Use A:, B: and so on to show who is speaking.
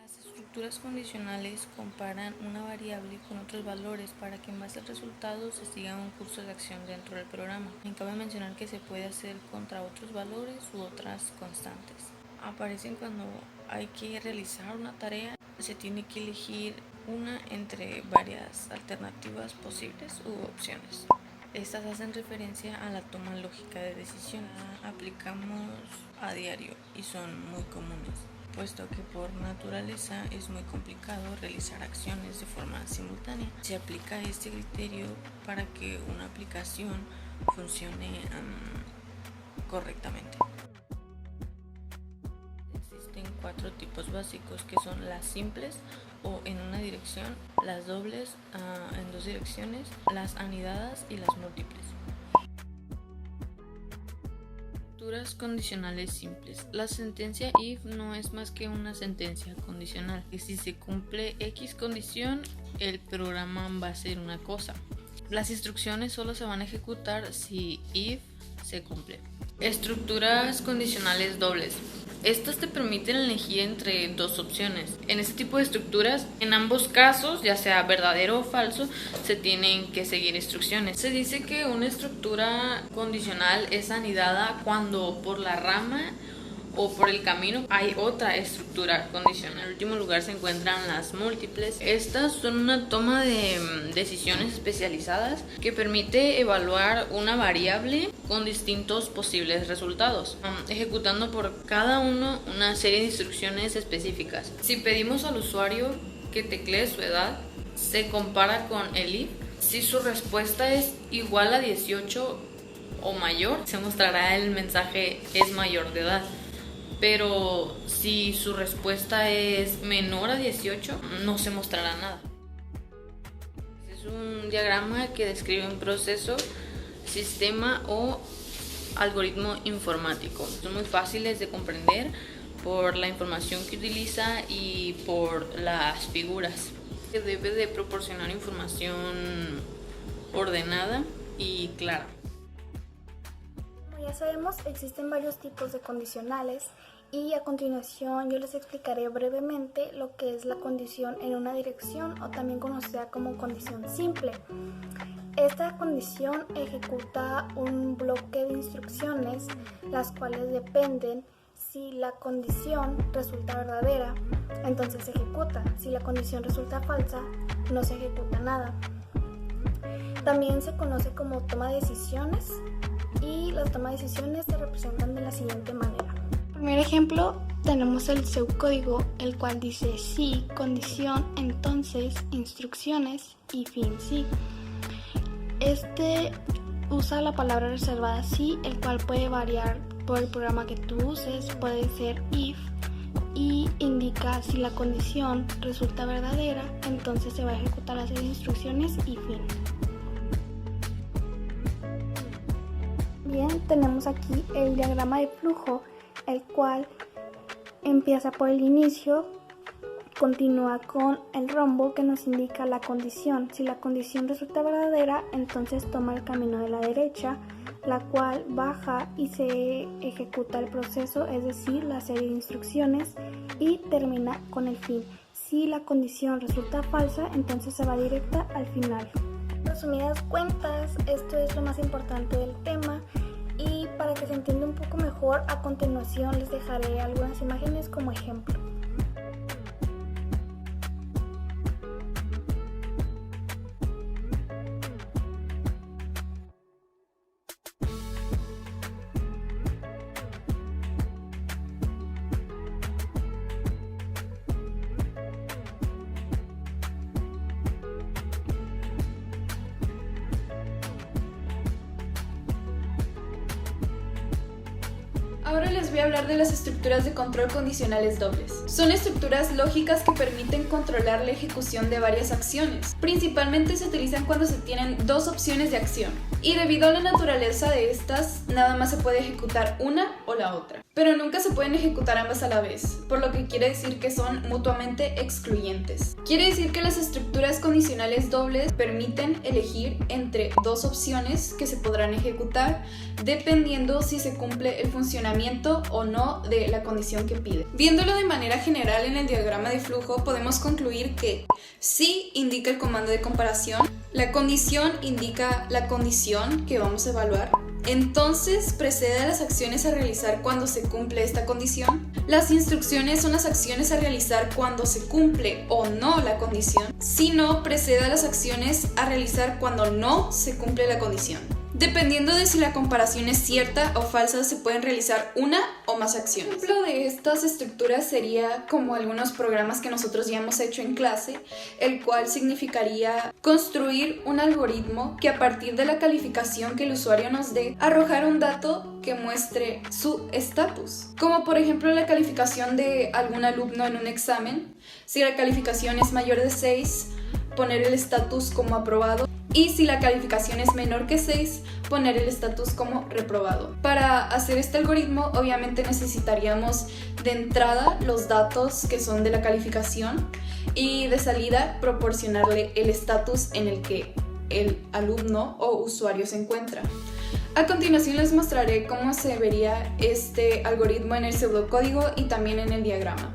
A: Las estructuras condicionales comparan una variable con otros valores para que en base al resultado se siga un curso de acción dentro del programa. Cabe mencionar que se puede hacer contra otros valores u otras constantes. Aparecen cuando hay que realizar una tarea, se tiene que elegir una entre varias alternativas posibles u opciones. Estas hacen referencia a la toma lógica de decisiones. Aplicamos a diario y son muy comunes, puesto que por naturaleza es muy complicado realizar acciones de forma simultánea. Se aplica este criterio para que una aplicación funcione correctamente. Existen 4 tipos básicos, que son las simples o en una dirección, las dobles en 2 direcciones, las anidadas y las múltiples. Estructuras condicionales simples. La sentencia if no es más que una sentencia condicional. Si se cumple X condición, el programa va a hacer una cosa. Las instrucciones solo se van a ejecutar si if se cumple. Estructuras condicionales dobles. Estas te permiten elegir entre 2 opciones. En este tipo de estructuras, en ambos casos, ya sea verdadero o falso, se tienen que seguir instrucciones. Se dice que una estructura condicional es anidada cuando por la rama o por el camino hay otra estructura condicional. En último lugar se encuentran las múltiples. Estas son una toma de decisiones especializadas que permite evaluar una variable con distintos posibles resultados, ejecutando por cada uno una serie de instrucciones específicas. Si pedimos al usuario que teclee su edad, se compara con el if. Si su respuesta es igual a 18 o mayor, se mostrará el mensaje es mayor de edad. Pero si su respuesta es menor a 18, no se mostrará nada. Es un diagrama que describe un proceso, sistema o algoritmo informático. Son muy fáciles de comprender por la información que utiliza y por las figuras. Debe de proporcionar información ordenada y clara.
B: Como ya sabemos, existen varios tipos de condicionales y a continuación yo les explicaré brevemente lo que es la condición en una dirección o también conocida como condición simple. Esta condición ejecuta un bloque de instrucciones, las cuales dependen. Si la condición resulta verdadera, entonces se ejecuta. Si la condición resulta falsa, no se ejecuta nada. También se conoce como toma de decisiones y las tomas de decisiones se representan de la siguiente manera. Primer ejemplo, tenemos el pseudocódigo, el cual dice si, condición, entonces, instrucciones y fin sí. Este usa la palabra reservada si, el cual puede variar por el programa que tú uses, puede ser if, y indica si la condición resulta verdadera, entonces se va a ejecutar la serie de instrucciones y fin. Bien, tenemos aquí el diagrama de flujo, el cual empieza por el inicio, continúa con el rombo que nos indica la condición. Si la condición resulta verdadera, entonces toma el camino de la derecha, la cual baja y se ejecuta el proceso, es decir, la serie de instrucciones, y termina con el fin. Si la condición resulta falsa, entonces se va directa al final. En resumidas cuentas, esto es lo más importante del tema. Y para que se entienda un poco mejor, a continuación les dejaré algunas imágenes como ejemplo.
C: Ahora les voy a hablar de las estructuras de control condicionales dobles. Son estructuras lógicas que permiten controlar la ejecución de varias acciones. Principalmente se utilizan cuando se tienen 2 opciones de acción. Y debido a la naturaleza de estas, nada más se puede ejecutar una o la otra. Pero nunca se pueden ejecutar ambas a la vez, por lo que quiere decir que son mutuamente excluyentes. Quiere decir que las estructuras condicionales dobles permiten elegir entre 2 opciones que se podrán ejecutar dependiendo si se cumple el funcionamiento cumplimiento o no de la condición que pide. Viéndolo de manera general en el diagrama de flujo, podemos concluir que si indica el comando de comparación, la condición indica la condición que vamos a evaluar, entonces precede a las acciones a realizar cuando se cumple esta condición. Las instrucciones son las acciones a realizar cuando se cumple o no la condición. Si no, precede a las acciones a realizar cuando no se cumple la condición. Dependiendo de si la comparación es cierta o falsa, se pueden realizar una o más acciones. Un ejemplo de estas estructuras sería como algunos programas que nosotros ya hemos hecho en clase, el cual significaría construir un algoritmo que a partir de la calificación que el usuario nos dé, arrojar un dato que muestre su estatus. Como por ejemplo la calificación de algún alumno en un examen. Si la calificación es mayor de 6, poner el estatus como aprobado. Y si la calificación es menor que 6, poner el estatus como reprobado. Para hacer este algoritmo, obviamente necesitaríamos de entrada los datos que son de la calificación y de salida proporcionarle el estatus en el que el alumno o usuario se encuentra. A continuación les mostraré cómo se vería este algoritmo en el pseudocódigo y también en el diagrama.